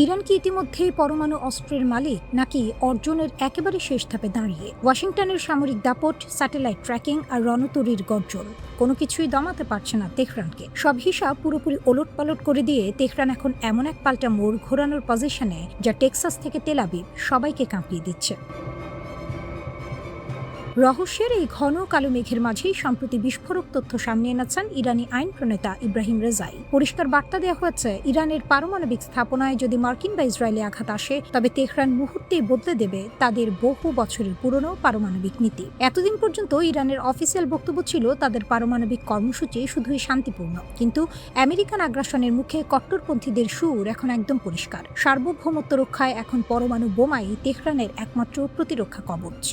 Iran কি ইতিমধ্যেই পরমাণু অস্ত্রের মালিক, নাকি অর্জনের একেবারে শেষ ধাপে দাঁড়িয়ে? ওয়াশিংটনের সামরিক দাপট, স্যাটেলাইট ট্র্যাকিং আর রণতরীর গর্জন কোনো কিছুই দমাতে পারছে না তেহরানকে। সব হিসাব পুরোপুরি ওলটপালট করে দিয়ে তেহরান এখন এমন এক পাল্টা মোড় ঘোরানোর পজিশনে, যা টেক্সাস থেকে তেল আবিব সবাইকে কাঁপিয়ে দিচ্ছে। রহস্যের এই ঘন কালো মেঘের মাঝেই সম্প্রতি বিস্ফোরক তথ্য সামনে এনেছেন ইরানি আইন প্রণেতা ইব্রাহিম রেজাই। পরিষ্কার বার্তা দেওয়া হয়েছে, ইরানের পারমাণবিক স্থাপনায় যদি মার্কিন বা ইসরায়েলি আঘাত আসে, তবে তেহরান মুহূর্তেই বদলে দেবে তাদের বহু বছরের পুরনো পারমাণবিক নীতি। এতদিন পর্যন্ত ইরানের অফিসিয়াল বক্তব্য ছিল তাদের পারমাণবিক কর্মসূচি শুধুই শান্তিপূর্ণ, কিন্তু আমেরিকান আগ্রাসনের মুখে কট্টরপন্থীদের সুর এখন একদম পরিষ্কার। সার্বভৌমত্ব রক্ষায় এখন পরমাণু বোমাই তেহরানের একমাত্র প্রতিরক্ষা কবচ।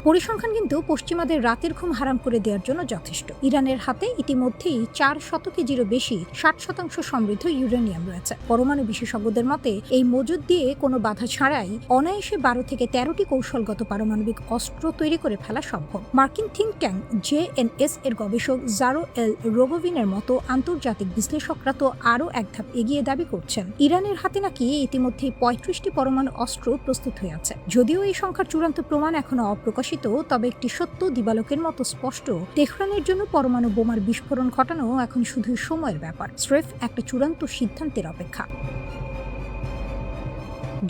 পরিসংখ্যান কিন্তু পশ্চিমাদের রাতের ঘুম হারাম করে দেওয়ার জন্য যথেষ্ট। ইরানের হাতে ইতিমধ্যেই 400 কেজিরও বেশি 60% সমৃদ্ধ ইউরেনিয়াম রয়েছে। পরমাণু বিশেষজ্ঞদের মতে এই মজুদ দিয়ে কোনো বাধা ছাড়াই অনায়াসে 12 থেকে 13টি কৌশলগত পারমাণবিক অস্ত্র তৈরি করে ফেলা সম্ভব। মার্কিন থিঙ্ক ট্যাঙ্ক জেএনএস এর গবেষক জারো এল রোগোভিনের মতো আন্তর্জাতিক বিশ্লেষকরা তো আরও এক ধাপ এগিয়ে দাবি করছেন, ইরানের হাতে নাকি ইতিমধ্যেই 35টি পরমাণু অস্ত্র প্রস্তুত হয়ে আছে। যদিও এই সংখ্যার চূড়ান্ত প্রমাণ এখনো অপ্রকাশিত, তবে একটি সত্য দিবালোকের মতো স্পষ্ট, তেহরানের জন্য পরমাণু বোমার বিস্ফোরণ ঘটানো এখন শুধু সময়ের ব্যাপার, স্রেফ একটা চূড়ান্ত সিদ্ধান্তের অপেক্ষা।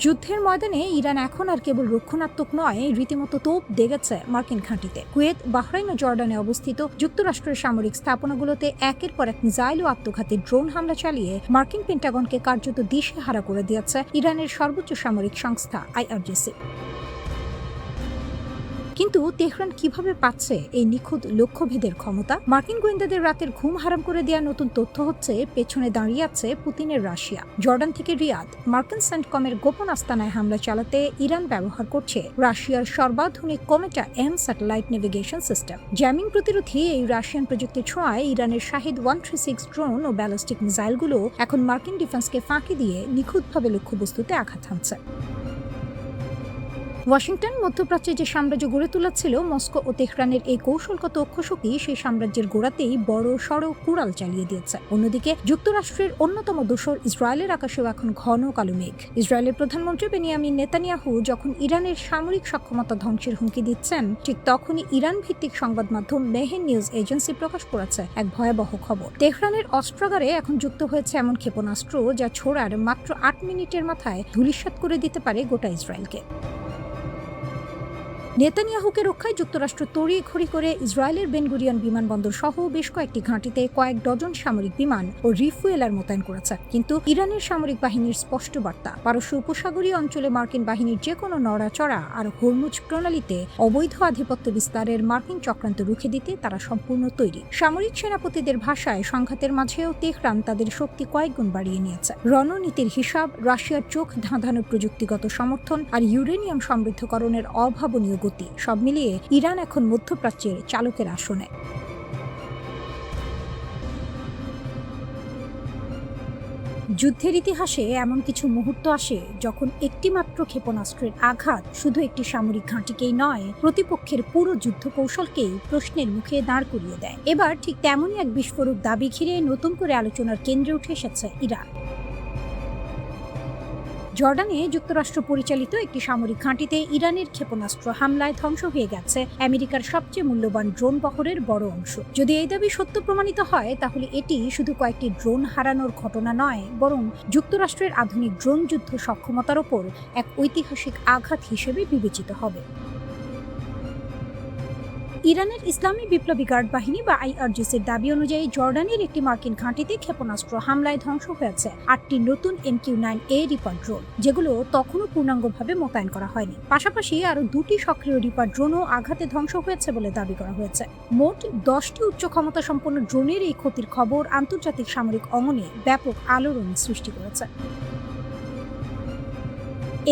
যুদ্ধের ময়দানে ইরান এখন আর কেবল রক্ষণাত্মক নয়, রীতিমতো তোপ দেগেছে মার্কিন ঘাঁটিতে। কুয়েত, বাহরাইন ও জর্ডানে অবস্থিত যুক্তরাষ্ট্রের সামরিক স্থাপনাগুলোতে একের পর এক মিসাইল ও আত্মঘাতী ড্রোন হামলা চালিয়ে মার্কিন পেন্টাগনকে কার্যত দিশেহারা করে দিয়েছে ইরানের সর্বোচ্চ সামরিক সংস্থা আইআরজিসি। কিন্তু তেহরান কিভাবে পাচ্ছে এই নিখুঁত লক্ষ্যভেদের ক্ষমতা? মার্কিন গোয়েন্দাদের রাতের ঘুম হারাম করে দেওয়া নতুন তথ্য হচ্ছে, পেছনে দাঁড়িয়ে আছে পুতিনের রাশিয়া। জর্ডান থেকে রিয়াদ মার্কিন সেন্টকমের গোপন আস্তানায় হামলা চালাতে ইরান ব্যবহার করছে রাশিয়ার সর্বাধুনিক Kometa M satellite navigation system. Jamming প্রতিরোধী এই রাশিয়ান প্রযুক্তির ছোঁয়ায় ইরানের শাহিদ 136 ড্রোন ও ব্যালিস্টিক মিসাইলগুলো এখন মার্কিন ডিফেন্সকে ফাঁকি দিয়ে নিখুঁতভাবে লক্ষ্যবস্তুতে আঘাত হানছে। ওয়াশিংটন মধ্যপ্রাচ্যে যে সাম্রাজ্য গড়ে তোলাচ্ছিল, মস্কো ও তেহরানের এই কৌশলগত অক্ষশক্তি সেই সাম্রাজ্যের গোড়াতেই বড় সড় কুড়াল চালিয়ে দিয়েছে। অন্যদিকে যুক্তরাষ্ট্রের অন্যতম দোসর ইসরায়েলের আকাশেও এখন ঘন কালো মেঘ। ইসরায়েলের প্রধানমন্ত্রী বেনিয়ামিন নেতানিয়াহু যখন ইরানের সামরিক সক্ষমতা ধ্বংসের হুমকি দিচ্ছেন, ঠিক তখনই ইরান ভিত্তিক সংবাদ মাধ্যম মেহের নিউজ এজেন্সি প্রকাশ করেছে এক ভয়াবহ খবর। তেহরানের অস্ত্রাগারে এখন যুক্ত হয়েছে এমন ক্ষেপণাস্ত্র যা ছোড়ার মাত্র 8 মিনিটের মাথায় ধূলিসাৎ করে দিতে পারে গোটা ইসরায়েলকে। নেতানিয়াহুকে রক্ষায় যুক্তরাষ্ট্র তড়িঘড়ি করে ইসরায়েলের বেনগুরিয়ন বিমানবন্দর সহ বেশ কয়েকটি ঘাঁটিতে কয়েক ডজন সামরিক বিমান ও রিফুয়েলার মোতায়েন করেছে। কিন্তু ইরানের সামরিক বাহিনীর স্পষ্ট বার্তা, পারস্য উপসাগরীয় অঞ্চলে মার্কিন বাহিনীর যে কোনো নড়াচড়া আর হরমুজ প্রণালীতে অবৈধ আধিপত্য বিস্তারের মার্কিন চক্রান্ত রুখে দিতে তারা সম্পূর্ণ তৈরি। সামরিক সেনাপতিদের ভাষায়, সংঘাতের মাঝেও তেহরান তাদের শক্তি কয়েকগুণ বাড়িয়ে নিয়েছে। রণনীতির হিসাব, রাশিয়ার চোখ ধাঁধানো প্রযুক্তিগত সমর্থন আর ইউরেনিয়াম সমৃদ্ধকরণের অভাবনীয় গতি, সব মিলিয়ে ইরান এখন মধ্যপ্রাচ্যের চালকের আসনে। যুদ্ধের ইতিহাসে এমন কিছু মুহূর্ত আসে যখন একটি মাত্র ক্ষেপণাস্ত্রের আঘাত শুধু একটি সামরিক ঘাঁটিকেই নয়, প্রতিপক্ষের পুরো যুদ্ধ কৌশলকেই প্রশ্নের মুখে দাঁড় করিয়ে দেয়। এবার ঠিক তেমনই এক বিস্ফোরক দাবি ঘিরে নতুন করে আলোচনার কেন্দ্রে উঠে এসেছে ইরান। জর্ডানে যুক্তরাষ্ট্র পরিচালিত একটি সামরিক ঘাঁটিতে ইরানের ক্ষেপণাস্ত্র হামলায় ধ্বংস হয়ে গেছে আমেরিকার সবচেয়ে মূল্যবান ড্রোন বহরের বড় অংশ। যদি এই দাবি সত্য প্রমাণিত হয়, তাহলে এটি শুধু কয়েকটি ড্রোন হারানোর ঘটনা নয়, বরং যুক্তরাষ্ট্রের আধুনিক ড্রোন যুদ্ধ সক্ষমতার ওপর এক ঐতিহাসিক আঘাত হিসেবে বিবেচিত হবে। ইরানের ইসলামী বিপ্লবী গার্ড বাহিনী বা আইআরজিসির দাবি অনুযায়ী জর্ডানের একটি মার্কিন ঘাঁটিতে ক্ষেপণাস্ত্র হামলায় ধ্বংস হয়েছে 8টি নতুন MQ-9A রিপার ড্রোন, যেগুলো তখনও পূর্ণাঙ্গভাবে মোতায়েন করা হয়নি। পাশাপাশি আরও 2টি সক্রিয় রিপার ড্রোনও আঘাতে ধ্বংস হয়েছে বলে দাবি করা হয়েছে। মোট 10টি উচ্চ ক্ষমতা সম্পন্ন ড্রোনের এই ক্ষতির খবর আন্তর্জাতিক সামরিক অঙ্গনে ব্যাপক আলোড়ন সৃষ্টি করেছে।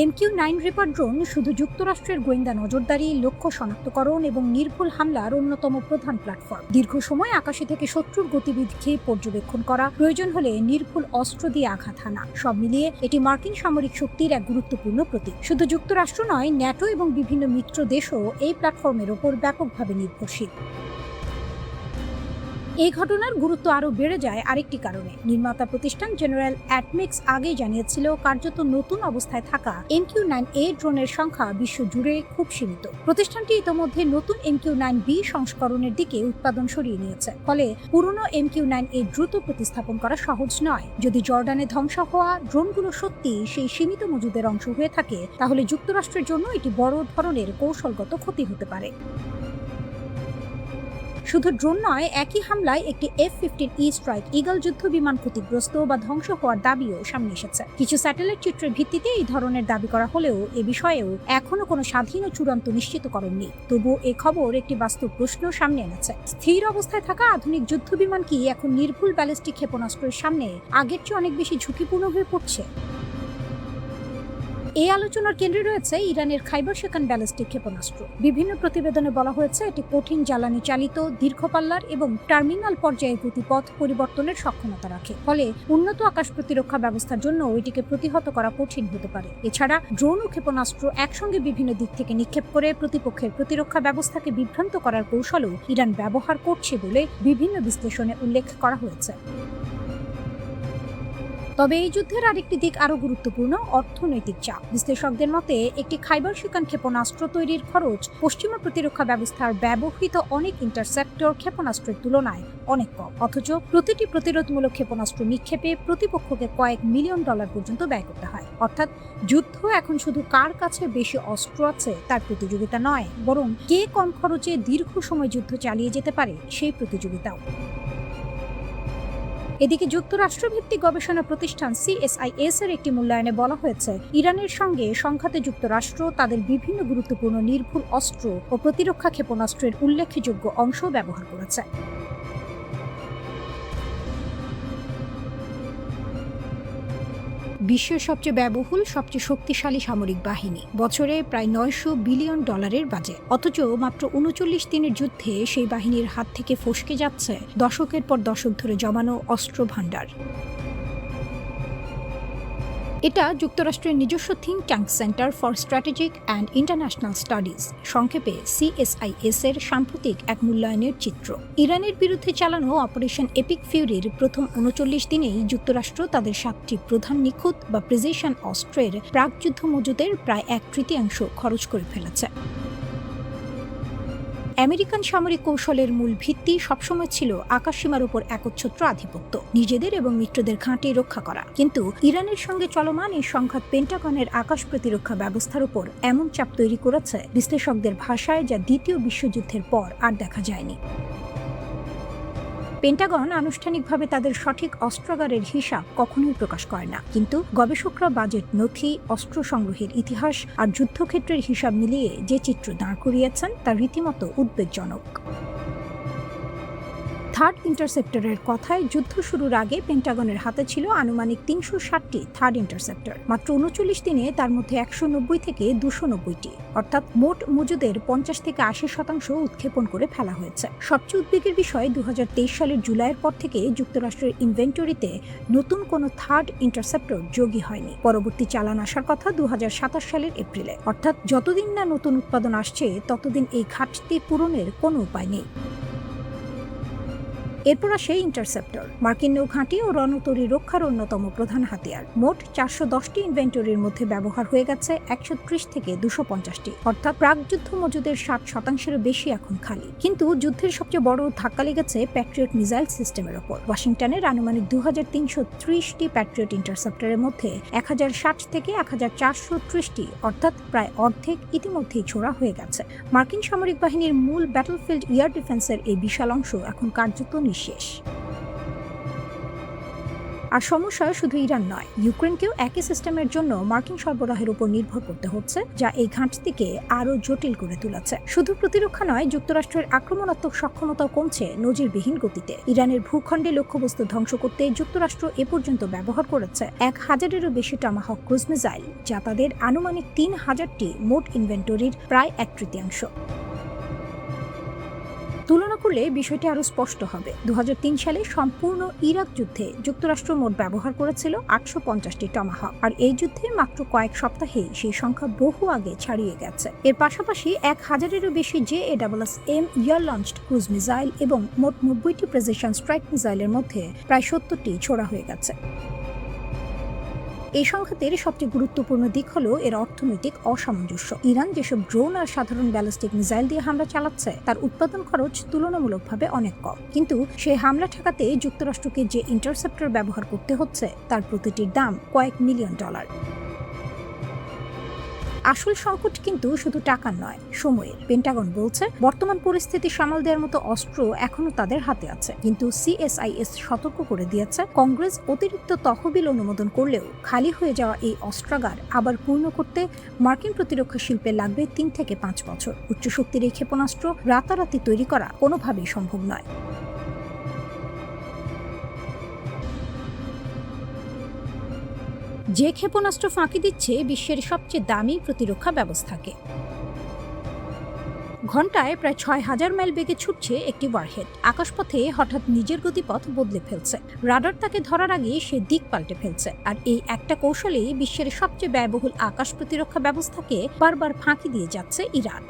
MQ-9 রিপার ড্রোন শুধু যুক্তরাষ্ট্রের গোয়েন্দা নজরদারি, লক্ষ্য শনাক্তকরণ এবং নির্ভুল হামলার অন্যতম প্রধান প্ল্যাটফর্ম। দীর্ঘ সময় আকাশে থেকে শত্রুর গতিবিধিকে পর্যবেক্ষণ করা, প্রয়োজন হলে নির্ভুল অস্ত্র দিয়ে আঘাত হানা, সব মিলিয়ে এটি মার্কিন সামরিক শক্তির এক গুরুত্বপূর্ণ প্রতীক। শুধু যুক্তরাষ্ট্র নয়, ন্যাটো এবং বিভিন্ন মিত্র দেশও এই প্ল্যাটফর্মের ওপর ব্যাপকভাবে নির্ভরশীল। এই ঘটনার গুরুত্ব আরও বেড়ে যায় আরেকটি কারণে। নির্মাতা প্রতিষ্ঠান জেনারেল অ্যাটমিক্স আগেই জানিয়েছিল কার্যত নতুন অবস্থায় থাকা MQ-9A ড্রোনের সংখ্যা বিশ্বজুড়ে খুব সীমিত। প্রতিষ্ঠানটি ইতোমধ্যে নতুন MQ-9B সংস্করণের দিকে উৎপাদন সরিয়ে নিয়েছে, ফলে পুরনো MQ-9A দ্রুত প্রতিস্থাপন করা সহজ নয়। যদি জর্ডানে ধ্বংস হওয়া ড্রোনগুলো সত্যি সেই সীমিত মজুদের অংশ হয়ে থাকে, তাহলে যুক্তরাষ্ট্রের জন্য এটি বড় ধরনের কৌশলগত ক্ষতি হতে পারে। শুধু ড্রোন নয়, একই হামলায় একটি F-15E স্ট্রাইক ঈগল যুদ্ধ বিমান ক্ষতিগ্রস্ত বা ধ্বংস হওয়ার দাবিও সামনে এসেছে। কিছু স্যাটেলাইট চিত্রের ভিত্তিতে এই ধরনের দাবি করা হলেও এ বিষয়েও এখনো কোনো স্বাধীন ও চূড়ান্ত নিশ্চিতকরণ নেই। তবুও এ খবর একটি বাস্তব প্রশ্ন সামনে এনেছে। স্থির অবস্থায় থাকা আধুনিক যুদ্ধ বিমান কি এখন নির্ভুল ব্যালিস্টিক ক্ষেপণাস্ত্রের সামনে আগের চেয়ে অনেক বেশি ঝুঁকিপূর্ণ হয়ে পড়ছে? এই আলোচনার কেন্দ্রে রয়েছে ইরানের খাইবার শেখান ব্যালিস্টিক ক্ষেপণাস্ত্র। বিভিন্ন প্রতিবেদনে বলা হয়েছে এটি কঠিন জ্বালানি চালিত, দীর্ঘপাল্লার এবং টার্মিনাল পর্যায়ে গতিপথ পরিবর্তনের সক্ষমতা রাখে, ফলে উন্নত আকাশ প্রতিরক্ষা ব্যবস্থার জন্য এটিকে প্রতিহত করা কঠিন হতে পারে। এছাড়া ড্রোন ও ক্ষেপণাস্ত্র একসঙ্গে বিভিন্ন দিক থেকে নিক্ষেপ করে প্রতিপক্ষের প্রতিরক্ষা ব্যবস্থাকে বিভ্রান্ত করার কৌশলও ইরান ব্যবহার করছে বলে বিভিন্ন বিশ্লেষণে উল্লেখ করা হয়েছে। তবে এই যুদ্ধের আরেকটি দিক আরও গুরুত্বপূর্ণ, অর্থনৈতিক চাপ। বিশ্লেষকদের মতে একটি খাইবার শিকান ক্ষেপণাস্ত্র তৈরির খরচ পশ্চিমা প্রতিরক্ষা ব্যবস্থার ব্যবহৃত অনেক ইন্টারসেপ্টর ক্ষেপণাস্ত্রের তুলনায় অনেক কম। অথচ প্রতিটি প্রতিরোধমূলক ক্ষেপণাস্ত্র নিক্ষেপে প্রতিপক্ষকে কয়েক মিলিয়ন ডলার পর্যন্ত ব্যয় করতে হয়। অর্থাৎ যুদ্ধ এখন শুধু কার কাছে বেশি অস্ত্র আছে তার প্রতিযোগিতা নয়, বরং কে কম খরচে দীর্ঘ সময় যুদ্ধ চালিয়ে যেতে পারে সেই প্রতিযোগিতাও। এদিকে যুক্তরাষ্ট্রভিত্তিক গবেষণা প্রতিষ্ঠান CSIS এর একটি মূল্যায়নে বলা হয়েছে, ইরানের সঙ্গে সংঘাতে যুক্তরাষ্ট্র তাদের বিভিন্ন গুরুত্বপূর্ণ নির্ভুল অস্ত্র ও প্রতিরক্ষা ক্ষেপণাস্ত্রের উল্লেখযোগ্য অংশ ব্যবহার করেছে। বিশ্বের সবচেয়ে ব্যয়বহুল, সবচেয়ে শক্তিশালী সামরিক বাহিনী, বছরে প্রায় $900 বিলিয়ন বাজেট। অথচ মাত্র 39 দিনের যুদ্ধে সেই বাহিনীর হাত থেকে ফসকে যাচ্ছে দশকের পর দশক ধরে জমানো অস্ত্র ভাণ্ডার। এটা যুক্তরাষ্ট্রের নিজস্ব think tank centre for strategic and international studies, সংক্ষেপে CSIS এর সাম্প্রতিক এক মূল্যায়নের চিত্র। ইরানের বিরুদ্ধে চালানো অপারেশন এপিক ফিউরির প্রথম 39 দিনেই যুক্তরাষ্ট্র তাদের 7টি প্রধান নিখুঁত বা প্রিসিশন অস্ত্রের প্রাকযুদ্ধ মজুদের প্রায় 1/3 খরচ করে ফেলেছে। আমেরিকান সামরিক কৌশলের মূল ভিত্তি সবসময় ছিল আকাশসীমার উপর একচ্ছত্র আধিপত্য, নিজেদের এবং মিত্রদের ঘাঁটি রক্ষা করা। কিন্তু ইরানের সঙ্গে চলমান এই সংঘাত পেন্টাগনের আকাশ প্রতিরক্ষা ব্যবস্থার উপর এমন চাপ তৈরি করেছে, বিশ্লেষকদের ভাষায়, যা দ্বিতীয় বিশ্বযুদ্ধের পর আর দেখা যায়নি। পেন্টাগন আনুষ্ঠানিকভাবে তাদের সঠিক অস্ত্রাগারের হিসাব কখনোই প্রকাশ করে না, কিন্তু গবেষকরা বাজেট নথি, অস্ত্র সংগ্রহের ইতিহাস আর যুদ্ধক্ষেত্রের হিসাব মিলিয়ে যে চিত্র দাঁড় করিয়েছেন তা রীতিমতো উদ্বেগজনক। থার্ড ইন্টারসেপ্টরের কথায়, যুদ্ধ শুরুর আগে পেন্টাগনের হাতে ছিল আনুমানিক 360টি থার্ড ইন্টারসেপ্টর। মাত্র 39 দিনে তার মধ্যে 190 থেকে 290টি, অর্থাৎ মোট মজুদের 50 থেকে 80% উৎক্ষেপণ করে ফেলা হয়েছে। সবচেয়ে উদ্বেগের বিষয়, 2023 সালের জুলাইয়ের পর থেকে যুক্তরাষ্ট্রের ইনভেন্টরিতে নতুন কোনো থার্ড ইন্টারসেপ্টর যোগই হয়নি। পরবর্তী চালান আসার কথা 2027 সালের এপ্রিলে। অর্থাৎ যতদিন না নতুন উৎপাদন আসছে, ততদিন এই ঘাটতি পূরণের কোনো উপায় নেই। এরপর আসে ইন্টারসেপ্টর, মার্কিন নৌঘাঁটি ও রণতরী রক্ষার অন্যতম প্রধান হাতিয়ার। মোট 410টি ইনভেন্টরির মধ্যে ব্যবহার হয়ে গেছে 130 থেকে 250টি, অর্থাৎ প্রাকযুদ্ধ মজুদের 60%-এরও বেশি এখন খালি। কিন্তু যুদ্ধের সবচেয়ে বড় ধাক্কা লেগেছে প্যাট্রিয়ট মিসাইল সিস্টেমের ওপর। ওয়াশিংটনের আনুমানিক 2330টি প্যাট্রিয়ট ইন্টারসেপ্টরের মধ্যে 1060 থেকে 1430টি, অর্থাৎ প্রায় অর্ধেক, ইতিমধ্যেই ছোড়া হয়ে গেছে। মার্কিন সামরিক বাহিনীর মূল ব্যাটলফিল্ড এয়ার ডিফেন্সের এই বিশাল অংশ এখন কার্যত শেষ। আর সমস্যা শুধু ইরান নয়, ইউক্রেনকেও একই সিস্টেমের জন্য মার্কিন সরবরাহের উপর নির্ভর করতে হচ্ছে, যা এই ঘাটতিকে আরও জটিল করে তুলেছে। শুধু প্রতিরক্ষা নয়, যুক্তরাষ্ট্রের আক্রমণাত্মক সক্ষমতাও কমছে নজিরবিহীন গতিতে। ইরানের ভূখণ্ডে লক্ষ্যবস্তু ধ্বংস করতে যুক্তরাষ্ট্র এ পর্যন্ত ব্যবহার করেছে 1000-এরও বেশি টমাহক ক্রুজ মিসাইল, যা তাদের আনুমানিক 3000টি মোট ইনভেন্টরির প্রায় 1/3। তুলনা করলে বিষয়টি আরও স্পষ্ট হবে। 2003 সালে সম্পূর্ণ ইরাক যুদ্ধে যুক্তরাষ্ট্র মোট ব্যবহার করেছিল 850টি টমাহক, আর এই যুদ্ধে মাত্র কয়েক সপ্তাহেই সেই সংখ্যা বহু আগে ছাড়িয়ে গেছে। এর পাশাপাশি 1000-এরও বেশি JASSM air launched cruise missile এবং মোট 90টি প্রেসিশন স্ট্রাইক মিসাইলের মধ্যে প্রায় 70টি ছোড়া হয়ে গেছে। এই সংঘাতের সবচেয়ে গুরুত্বপূর্ণ দিক হলো এর অর্থনৈতিক অসামঞ্জস্য। ইরান যেসব ড্রোন আর সাধারণ ব্যালিস্টিক মিসাইল দিয়ে হামলা চালাচ্ছে তার উৎপাদন খরচ তুলনামূলকভাবে অনেক কম, কিন্তু সেই হামলা ঠেকাতে যুক্তরাষ্ট্রকে যে ইন্টারসেপ্টর ব্যবহার করতে হচ্ছে তার প্রতিটির দাম কয়েক মিলিয়ন ডলার। আসল সংকট কিন্তু শুধু টাকার নয়, সময়ের। পেন্টাগন বলছে বর্তমান পরিস্থিতি সামাল দেওয়ার মতো অস্ত্র এখনো তাদের হাতে আছে, কিন্তু CSIS সতর্ক করে দিয়েছে কংগ্রেস অতিরিক্ত তহবিল অনুমোদন করলেও খালি হয়ে যাওয়া এই অস্ত্রাগার আবার পূর্ণ করতে মার্কিন প্রতিরক্ষা শিল্পে লাগবে 3 থেকে 5 বছর। উচ্চ শক্তির এই ক্ষেপণাস্ত্র রাতারাতি তৈরি করা কোনোভাবেই সম্ভব নয়। যে ক্ষেপণাস্ত্র ফাঁকি দিচ্ছে বিশ্বের সবচেয়ে দামি প্রতিরক্ষা ব্যবস্থাকে। ঘন্টায় প্রায় 6000 মাইল বেগে ছুটছে একটি ওয়ারহেড। আকাশপথে হঠাৎ নিজের গতিপথ বদলে ফেলছে, রাডার তাকে ধরার আগে সে দিক পাল্টে ফেলছে। আর এই একটা কৌশলেই বিশ্বের সবচেয়ে ব্যয়বহুল আকাশ প্রতিরক্ষা ব্যবস্থাকে বারবার ফাঁকি দিয়ে যাচ্ছে ইরান।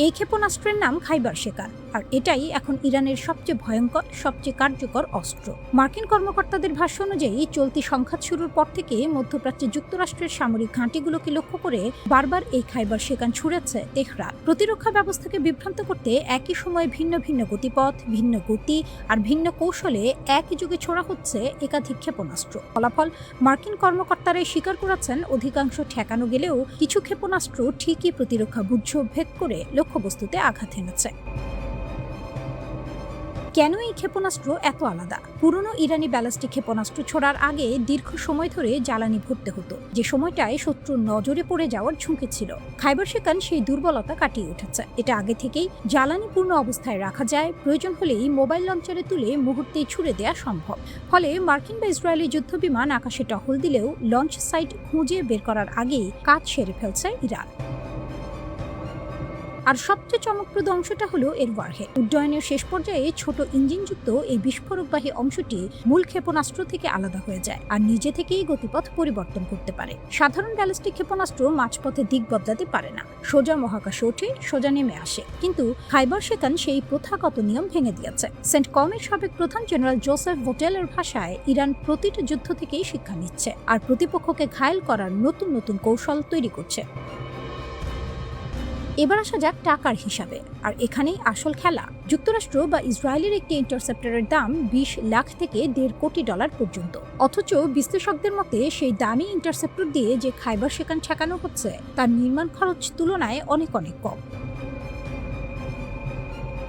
এই ক্ষেপণাস্ত্রের নাম খাইবার শেকান, আর এটাই এখন ইরানের সবচেয়ে ভয়ঙ্কর, সবচেয়ে কার্যকর অস্ত্র। মার্কিন কর্মকর্তাদের ভাষ্য অনুযায়ী চলতি সংঘাত শুরুর পর থেকে মধ্যপ্রাচ্যে যুক্তরাষ্ট্রের সামরিক ঘাঁটিগুলোকে লক্ষ্য করে বারবার এই খাইবার শেকান ছুড়েছে তেহরান। প্রতিরক্ষা ব্যবস্থাকে বিভ্রান্ত করতে একই সময়ে ভিন্ন ভিন্ন গতিপথ, ভিন্ন গতি আর ভিন্ন কৌশলে একই যুগে ছোড়া হচ্ছে একাধিক ক্ষেপণাস্ত্র। ফলাফল, মার্কিন কর্মকর্তারাই স্বীকার করেছেন অধিকাংশ ঠেকানো গেলেও কিছু ক্ষেপণাস্ত্র ঠিকই প্রতিরক্ষা বুঝ ভেদ করে লক্ষ্যবস্তুতে আঘাত এনেছে। কেন এই ক্ষেপণাস্ত্র এত আলাদা? পুরনো ইরানি ব্যালিস্টিক ক্ষেপণাস্ত্র ছোড়ার আগে দীর্ঘ সময় ধরে জ্বালানি ভরতে হতো, যে সময়টায় শত্রুর নজরে পড়ে যাওয়ার ঝুঁকি ছিল। খাইবার শেকান সেই দুর্বলতা কাটিয়ে উঠেছে। এটা আগে থেকেই জ্বালানি পূর্ণ অবস্থায় রাখা যায়, প্রয়োজন হলেই মোবাইল লঞ্চারে তুলে মুহূর্তেই ছুড়ে দেওয়া সম্ভব। ফলে মার্কিন বা ইসরায়েলি যুদ্ধবিমান আকাশে টহল দিলেও লঞ্চ সাইট খুঁজে বের করার আগেই কাজ সেরে ফেলছে ইরান। আর সবচেয়ে চমকপ্রদ অংশটা হলো এর ওয়ারহেড। উড্ডয়নের শেষ পর্যায়ে ছোট ইঞ্জিনযুক্ত এই বিস্ফোরকবাহী অংশটি মূল ক্ষেপণাস্ত্র থেকে আলাদা হয়ে যায় আর নিজে থেকেই গতিপথ পরিবর্তন করতে পারে। সাধারণ ব্যালিস্টিক ক্ষেপণাস্ত্র মাঝপথে দিক বদলাতে পারে না, সোজা মহাকাশে ওঠে, সোজা নেমে আসে। কিন্তু খাইবার শেকান সেই প্রথাগত নিয়ম ভেঙে দিয়েছে। সেন্টকমের সাবেক প্রধান জেনারেল জোসেফ ভোটেলের ভাষায়, ইরান প্রতিটা যুদ্ধ থেকেই শিক্ষা নিচ্ছে আর প্রতিপক্ষকে ঘায়েল করার নতুন নতুন কৌশল তৈরি করছে। এবার আসা যাক টাকার হিসাবে, আর এখানেই আসল খেলা। যুক্তরাষ্ট্র বা ইসরায়েলের একটি ইন্টারসেপ্টরের দাম 20 লাখ থেকে $1.5 কোটি পর্যন্ত। অথচ বিশ্লেষকদের মতে সেই দামি ইন্টারসেপ্টর দিয়ে যে খাইবার শেকান ঠেকানো হচ্ছে তার নির্মাণ খরচ তুলনায় অনেক অনেক কম।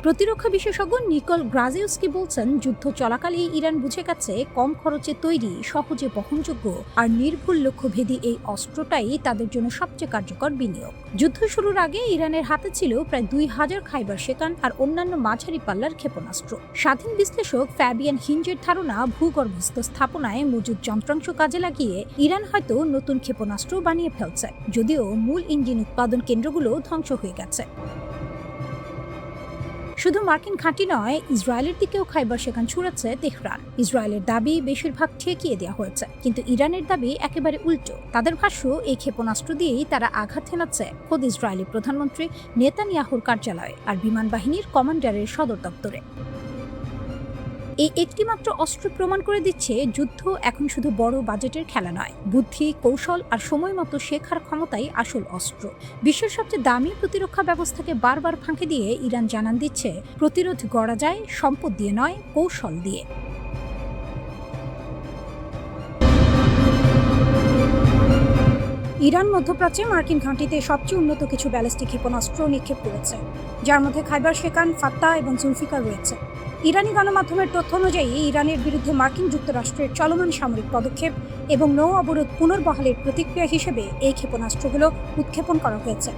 প্রতিরক্ষা বিশেষজ্ঞ নিকল গ্রাজিউস্কি বলছেন, যুদ্ধ চলাকালেই ইরান বুঝে গেছে কম খরচে তৈরি, সহজে বহনযোগ্য আর নির্ভুল লক্ষ্যভেদী এই অস্ত্রটাই তাদের জন্য সবচেয়ে কার্যকর বিনিয়োগ। যুদ্ধ শুরুর আগে ইরানের হাতে ছিল প্রায় 2000 খাইবার শেকান আর অন্যান্য মাঝারি পাল্লার ক্ষেপণাস্ত্র। স্বাধীন বিশ্লেষক ফ্যাবিয়ান হিঞ্জের ধারণা, ভূগর্ভস্থ স্থাপনায় মজুদ যন্ত্রাংশ কাজে লাগিয়ে ইরান হয়তো নতুন ক্ষেপণাস্ত্র বানিয়ে ফেলছে, যদিও মূল ইঞ্জিন উৎপাদন কেন্দ্রগুলো ধ্বংস হয়ে গেছে। শুধু মার্কিন ঘাঁটি নয়, ইসরায়েলের দিকেও খাইবার শেকান ছুড়েছে তেহরান। ইসরায়েলের দাবি বেশিরভাগ ঠেকিয়ে দেওয়া হয়েছে, কিন্তু ইরানের দাবি একেবারে উল্টো। তাদের ভাষ্য, এই ক্ষেপণাস্ত্র দিয়েই তারা আঘাত হেনাচ্ছে খোদ ইসরায়েলি প্রধানমন্ত্রী নেতানিয়াহুর কার্যালয়ে আর বিমান বাহিনীর কমান্ডারের সদর দপ্তরে। এই একটি মাত্র অস্ত্র প্রমাণ করে দিচ্ছে যুদ্ধ এখন শুধু বড় বাজেটের খেলা নয়, বুদ্ধি, কৌশল আর সময় মতো শেখার ক্ষমতাই আসল অস্ত্র। বিশ্বের সবচেয়ে দামি প্রতিরক্ষা ব্যবস্থাকে বারবার ফাঁকি দিয়ে ইরান জানান দিচ্ছে, প্রতিরোধ গড়া যায় সম্পদ দিয়ে নয়, কৌশল দিয়ে। ইরান মধ্যপ্রাচ্যে মার্কিন ঘাঁটিতে সবচেয়ে উন্নত কিছু ব্যালিস্টিক ক্ষেপণাস্ত্র নিক্ষেপ করেছে, যার মধ্যে খাইবার শেকান, ফাত্তা এবং জুলফিকার রয়েছে। ইরানি গণমাধ্যমের তথ্য অনুযায়ী ইরানের বিরুদ্ধে মার্কিন যুক্তরাষ্ট্রের চলমান সামরিক পদক্ষেপ এবং নৌ অবরোধ পুনর্বহালের প্রতিক্রিয়া হিসেবে এই ক্ষেপণাস্ত্রগুলো উৎক্ষেপণ করা হয়েছে।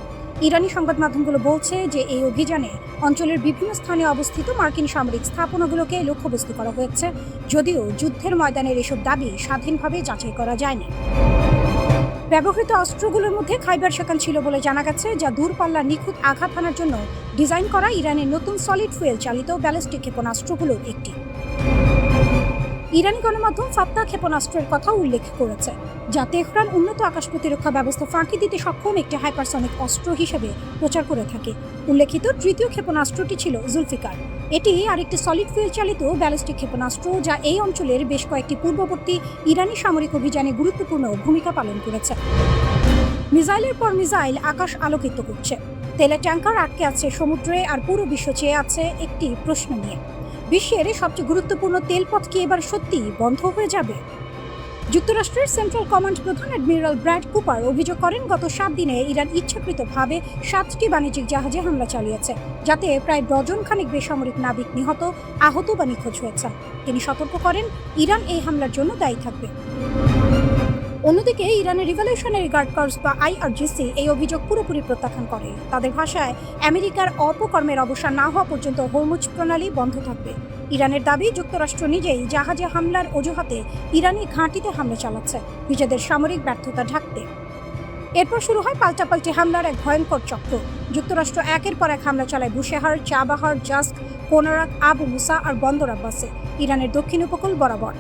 ইরানি সংবাদ মাধ্যমগুলো বলছে যে এই অভিযানে অঞ্চলের বিভিন্ন স্থানে অবস্থিত মার্কিন সামরিক স্থাপনাগুলোকে লক্ষ্যবস্তু করা হয়েছে, যদিও যুদ্ধের ময়দানের এসব দাবি স্বাধীনভাবে যাচাই করা যায়নি। ব্যবহৃত অস্ত্রগুলোর মধ্যে খাইবার শেখান ছিল বলে জানা গেছে, যা দূরপাল্লার নিখুঁত আঘাত হানার জন্য ডিজাইন করা ইরানের নতুন সলিড ফুয়েল চালিত ব্যালিস্টিক ক্ষেপণাস্ত্রগুলোর একটি। ইরানি গণমাধ্যম ফাত্তা ক্ষেপণাস্ত্রের কথা উল্লেখ করেছে, যা তেহরান উন্নত আকাশ প্রতিরক্ষা ব্যবস্থা ফাঁকি দিতে সক্ষম একটি হাইপারসনিক অস্ত্র হিসেবে প্রচার করে থাকে। উল্লেখিত তৃতীয় ক্ষেপণাস্ত্রটি ছিল জুলফিকার। এটি আরেকটি সলিড ফুয়েল চালিত ব্যালিস্টিক ক্ষেপণাস্ত্র, যা এই অঞ্চলের বেশ কয়েকটি পূর্ববর্তী ইরানি সামরিক অভিযানে গুরুত্বপূর্ণ ভূমিকা পালন করেছে। মিসাইলের পর মিসাইল আকাশ আলোকিত করছে, তেলের ট্যাঙ্কার আটকে আছে সমুদ্রে, আর পুরো বিশ্ব চেয়ে আছে একটি প্রশ্ন নিয়ে: বিশ্বের সবচেয়ে গুরুত্বপূর্ণ তেলপথ কি এবার সত্যি বন্ধ হয়ে যাবে? যুক্তরাষ্ট্রের সেন্ট্রাল কমান্ড প্রধান অ্যাডমিরাল ব্র্যাড কুপার অভিযোগ করেন, গত 7 দিনে ইরান ইচ্ছাকৃতভাবে 7টি বাণিজ্যিক জাহাজে হামলা চালিয়েছে, যাতে প্রায় ডজন খানেক বেসামরিক নাবিক নিহত, আহত বা নিখোঁজ হয়েছে। তিনি সতর্ক করেন, ইরান এই হামলার জন্য দায়ী থাকবে। অন্যদিকে ইরানের রিভলিউশনারি গার্ড কর্পস বা আইআরজিসি এই অভিযোগ পুরোপুরি প্রত্যাখ্যান করে। তাদের ভাষায়, আমেরিকার অপকর্মের অবসান না হওয়া পর্যন্ত হরমুজ প্রণালী বন্ধ থাকবে। ইরানের দাবি, যুক্তরাষ্ট্র নিজেই জাহাজে হামলার অজুহাতে ইরানি ঘাঁটিতে হামলা চালাচ্ছে, নিজেদের সামরিক ব্যর্থতা ঢাকতে। এরপর শুরু হয় পাল্টাপাল্টি হামলার এক ভয়ঙ্কর চক্র। যুক্তরাষ্ট্র একের পর এক হামলা চালায় বুশেহার, চাবাহার, জাস্ক, কোনারাক, আবু মুসা আর বন্দর আব্বাসে, ইরানের দক্ষিণ উপকূল বরাবর।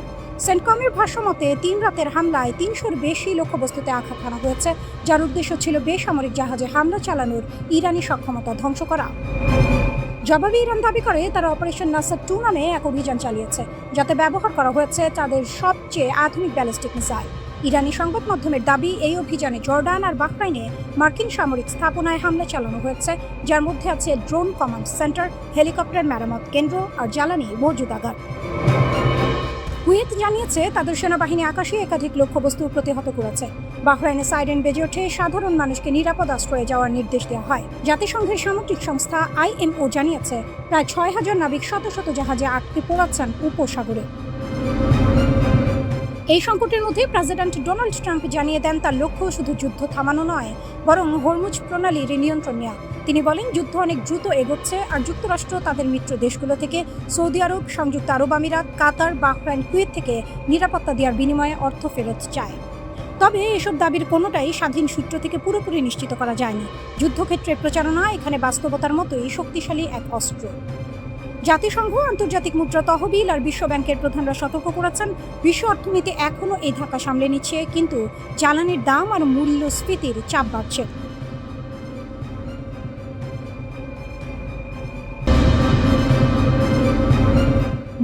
সেন্টকমের ভাষ্যমতে 3 রাতের হামলায় 300-র বেশি লক্ষ্যবস্তুতে আঘাত হানা হয়েছে, যার উদ্দেশ্য ছিল বেসামরিক জাহাজে হামলা চালানোর ইরানি সক্ষমতা ধ্বংস করা। জবাবে ইরান দাবি করে, তারা অপারেশন নাসার 2 নামে এক অভিযান চালিয়েছে, যাতে ব্যবহার করা হয়েছে তাদের সবচেয়ে আধুনিক ব্যালিস্টিক মিসাইল। ইরানি সংবাদ মাধ্যমের দাবি, এই অভিযানে জর্ডান আর বাহরাইনে মার্কিন সামরিক স্থাপনায় হামলা চালানো হয়েছে, যার মধ্যে আছে ড্রোন কমান্ড সেন্টার, হেলিকপ্টার মেরামত কেন্দ্র আর জ্বালানি মজুদাগার। কুয়েত জানিয়েছে, তাদের সেনাবাহিনী আকাশে একাধিক লক্ষ্যবস্তু প্রতিহত করেছে। বাহরাইনে সাইরেন বেজে ওঠে, সাধারণ মানুষকে নিরাপদ আশ্রয়ে যাওয়ার নির্দেশ দেওয়া হয়। জাতিসংঘের সামুদ্রিক সংস্থা IMO জানিয়েছে, প্রায় 6000 নাবিক শত শত জাহাজে আটকে পড়াচ্ছেন উপসাগরে। এই সংকটের মধ্যে প্রেসিডেন্ট ডোনাল্ড ট্রাম্প জানিয়ে দেন, তার লক্ষ্য শুধু যুদ্ধ থামানো নয়, বরং হরমুজ প্রণালীর নিয়ন্ত্রণ নেওয়া। তিনি বলেন, যুদ্ধ অনেক দ্রুত এগোচ্ছে, আর যুক্তরাষ্ট্র তাদের মিত্র দেশগুলো থেকে সৌদি আরব, সংযুক্ত আরব আমিরাত, কাতার, বাহরাইন, কুয়েত থেকে নিরাপত্তা দেওয়ার বিনিময়ে অর্থ ফেরত চায়। তবে এসব দাবির কোনোটাই স্বাধীন সূত্র থেকে পুরোপুরি নিশ্চিত করা যায়নি। যুদ্ধক্ষেত্রের প্রচারণা এখানে বাস্তবতার মতোই শক্তিশালী এক অস্ত্র। জাতিসংঘ, আন্তর্জাতিক মুদ্রা তহবিল আর বিশ্ব ব্যাংকের প্রধানরা সতর্ক করেছেন, বিশ্ব অর্থনীতি এখনও এই ধাক্কা সামলে নিচ্ছে, কিন্তু জ্বালানির দাম আর মূল্যস্ফীতির চাপ বাড়ছে।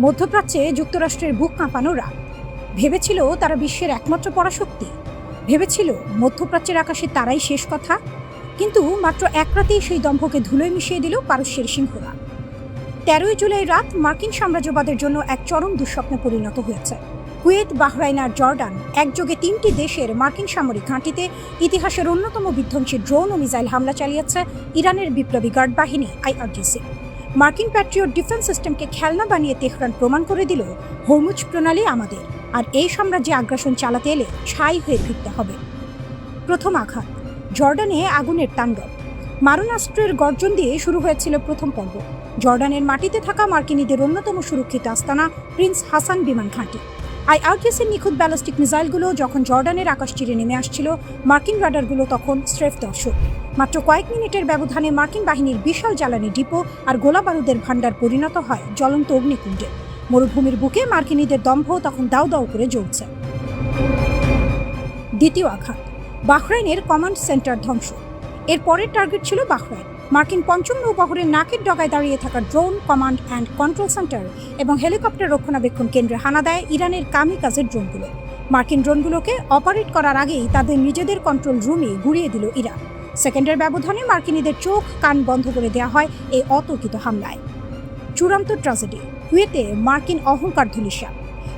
মধ্যপ্রাচ্যে যুক্তরাষ্ট্রের বুক কাঁপানো রাত। ভেবেছিল তারা বিশ্বের একমাত্র পরাশক্তি, ভেবেছিল মধ্যপ্রাচ্যের আকাশে তারাই শেষ কথা। কিন্তু মাত্র এক রাতেই সেই দম্ভকে ধুলোয় মিশিয়ে দিল পারস্যের সিংহরা। 13 জুলাই রাত মার্কিন সাম্রাজ্যবাদের জন্য এক চরম দুঃস্বপ্নে পরিণত হয়েছে। কুয়েত, বাহরাইন আর জর্ডান একযোগে 3টি দেশের মার্কিন সামরিক ঘাঁটিতে ইতিহাসের অন্যতম বিধ্বংসী ড্রোন ও মিসাইল হামলা চালিয়েছে ইরানের বিপ্লবী গার্ড বাহিনী IRGC। মার্কিন প্যাট্রিয়ট ডিফেন্স সিস্টেমকে খেলনা বানিয়ে তেহরান প্রমাণ করে দিল, হরমুজ প্রণালী আমাদের, আর এই সাম্রাজ্যে আগ্রাসন চালাতে এলে ছাই হয়ে ফিরতে হবে। প্রথম আঘাত, জর্ডানে আগুনের তাণ্ডব। মারণাস্ত্রের গর্জন দিয়ে শুরু হয়েছিল প্রথম পর্ব। জর্ডানের মাটিতে থাকা মার্কিনীদের অন্যতম সুরক্ষিত আস্তানা প্রিন্স হাসান বিমান ঘাঁটি। IRGCর নিখুঁত ব্যালিস্টিক মিসাইলগুলো যখন জর্ডানের আকাশ চিরে নেমে আসছিল, মার্কিন রাডারগুলো তখন স্রেফ দর্শক। মাত্র কয়েক মিনিটের ব্যবধানে মার্কিন বাহিনীর বিশাল জ্বালানি ডিপো আর গোলা বারুদের ভাণ্ডার পরিণত হয় জ্বলন্ত অগ্নিকুণ্ডে। মরুভূমির বুকে মার্কিনীদের দম্ভ তখন দাউ দাউ করে জ্বলছে। দ্বিতীয় আঘাত, বাহরাইনের কমান্ড সেন্টার ধ্বংস। এর পরের টার্গেট ছিল বাহরাইন। মার্কিন 5ম নৌবহরের নাকের ডগায় দাঁড়িয়ে থাকা drone command and control centre এবং হেলিকপ্টার রক্ষণাবেক্ষণ কেন্দ্রে হানা দেয় ইরানের কামিকাজের ড্রোনগুলো। মার্কিন ড্রোনগুলোকে অপারেট করার আগেই তাদের নিজেদের কন্ট্রোল রুমে গুড়িয়ে দিল ইরান। সেকেন্ডের ব্যবধানে মার্কিনীদের চোখ কান বন্ধ করে দেওয়া হয় এই অতর্কিত হামলায়। চূড়ান্ত ট্র্যাজেডি, কুয়েতে মার্কিন অহংকার ধূলিসাৎ।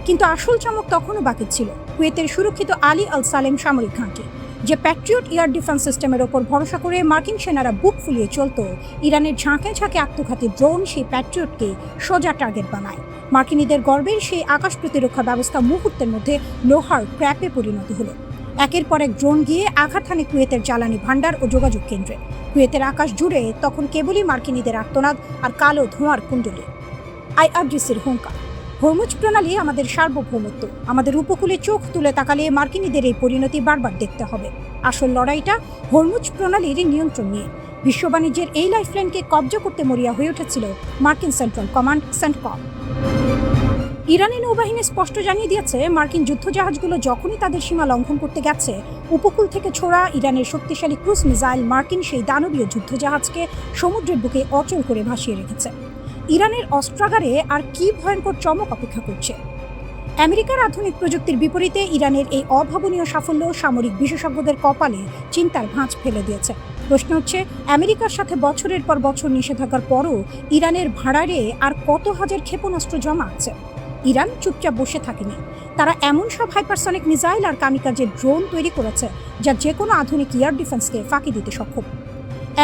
কিন্তু আসল চমক তখনও বাকি ছিল। কুয়েতের সুরক্ষিত আলী আল সালেম সামরিক ঘাঁটি, যে প্যাট্রিয়ট এয়ার ডিফেন্স সিস্টেমের ওপর ভরসা করে মার্কিন সেনারা বুক ফুলিয়ে চলত, ইরানের ঝাঁকে ঝাঁকে আত্মঘাতী ড্রোন সেই প্যাট্রিয়টকে সোজা টার্গেট বানায়। মার্কিনীদের গর্বের সেই আকাশ প্রতিরক্ষা ব্যবস্থা মুহূর্তের মধ্যে লোহার ক্র্যাপে পরিণত হলো। একের পর এক ড্রোন গিয়ে আঘাত হানে কুয়েতের জ্বালানি ভাণ্ডার ও যোগাযোগ কেন্দ্রে। কুয়েতের আকাশ জুড়ে তখন কেবলই মার্কিনীদের আর্তনাদ আর কালো ধোঁয়ার কুণ্ডলী। IRGCর হুঙ্কার, হরমুজ প্রণালী আমাদের সার্বভৌমত্ব। আমাদের উপকূলে চোখ তুলে তাকালে মার্কিনীদের এই পরিণতি বারবার দেখতে হবে। আসল লড়াইটা হরমুজ প্রণালীর নিয়ন্ত্রণ নিয়ে। বিশ্ব বাণিজ্যের এই লাইফলাইনকে কবজা করতে মরিয়া হয়ে উঠেছিল মার্কিন সেন্ট্রাল কমান্ড সেন্টকম। ইরানি নৌবাহিনী স্পষ্ট জানিয়ে দিয়েছে, মার্কিন যুদ্ধজাহাজগুলো যখনই তাদের সীমা লঙ্ঘন করতে গেছে, উপকূল থেকে ছোড়া ইরানের শক্তিশালী ক্রুজ মিসাইল মার্কিন সেই দানবীয় যুদ্ধজাহাজকে সমুদ্রের বুকে অচল করে ভাসিয়ে রেখেছে। ইরানের অস্ত্রাগারে আর কি ভয়ঙ্কর চমক অপেক্ষা করছে। আমেরিকার আধুনিক প্রযুক্তির বিপরীতে ইরানের এই অভাবনীয় সাফল্য সামরিক বিশেষজ্ঞদের কপালে চিন্তার ভাঁজ ফেলে দিয়েছে। প্রশ্ন হচ্ছে, আমেরিকার সাথে বছরের পর বছর নিষেধাজ্ঞার পরও ইরানের ভাড়ারে আর কত হাজার ক্ষেপণাস্ত্র জমা আছে? ইরান চুপচাপ বসে থাকেনি। তারা এমন সব হাইপারসনিক মিসাইল আর কামিকাজে ড্রোন তৈরি করেছে যা যে কোনো আধুনিক এয়ার ডিফেন্সকে ফাঁকি দিতে সক্ষম।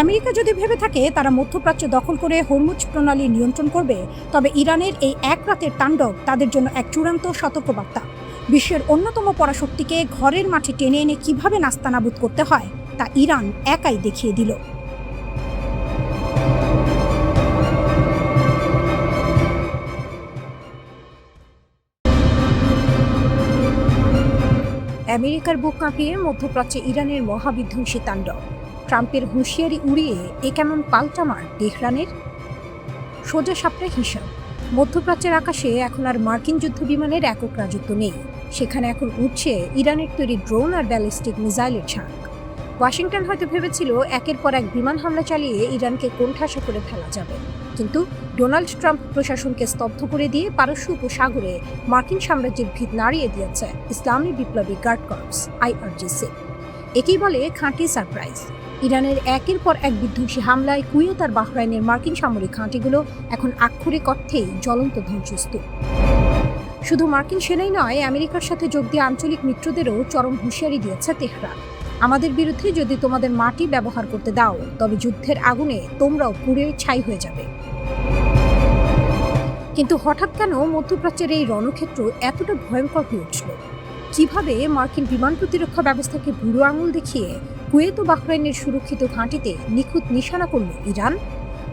আমেরিকা যদি ভেবে থাকে তারা মধ্যপ্রাচ্য দখল করে হরমুজ প্রণালী নিয়ন্ত্রণ করবে, তবে ইরানের এই এক রাতের তাণ্ডব তাদের জন্য এক চূড়ান্ত সতর্কবার্তা। বিশ্বের অন্যতম পরাশক্তিকে ঘরের মাঠে টেনে এনে কিভাবে নাস্তানাবুদ করতে হয় তা ইরান একাই দেখিয়ে দিল। আমেরিকার বুক কাঁপিয়ে মধ্যপ্রাচ্যে ইরানের মহাবিধ্বংসী তাণ্ডব। ট্রাম্পের হুঁশিয়ারি উড়িয়ে এ কেমন পাল্টামার তেহরানের? সোজা সাপটা হিসাব। মধ্যপ্রাচ্যের আকাশে এখন আর মার্কিন যুদ্ধ বিমানের একক রাজত্ব নেই। সেখানে এখন উঠছে ইরানের তৈরি ড্রোন আর ব্যালিস্টিক মিসাইলের ঝাঁক। ওয়াশিংটন হয়তো ভেবেছিল একের পর এক বিমান হামলা চালিয়ে ইরানকে কোণঠাসা করে ফেলা যাবে, কিন্তু ডোনাল্ড ট্রাম্প প্রশাসনকে স্তব্ধ করে দিয়ে পারস্য উপসাগরে মার্কিন সাম্রাজ্যের ভিত নাড়িয়ে দিয়েছে ইসলামী বিপ্লবী গার্ড কর্পস IRGC। একেই বলে খাঁটি সারপ্রাইজ। ইরানের একের পর এক বিধ্বংসী হামলায় কুয়েত আর বাহরাইনের মার্কিন সামরিক ঘাঁটিগুলো এখন আক্ষরিক অর্থেই জ্বলন্ত ধ্বংসস্তূপ। শুধু মার্কিন সেনাই নয়, আমেরিকার সাথে যোগ দিয়ে আঞ্চলিক মিত্রদেরও চরম হুঁশিয়ারি দিয়েছে তেহরান। আমাদের বিরুদ্ধে যদি তোমাদের মাটি ব্যবহার করতে দাও, তবে যুদ্ধের আগুনে তোমরাও পুড়ে ছাই হয়ে যাবে। কিন্তু হঠাৎ কেন মধ্যপ্রাচ্যের এই রণক্ষেত্র এতটা ভয়ঙ্কর হয়ে উঠল? কিভাবে মার্কিন বিমান প্রতিরক্ষা ব্যবস্থাকে বুড়ো আঙুল দেখিয়ে কুয়েত ও বাহরাইনের সুরক্ষিত ঘাঁটিতে নিখুঁত নিশানা করল ইরান?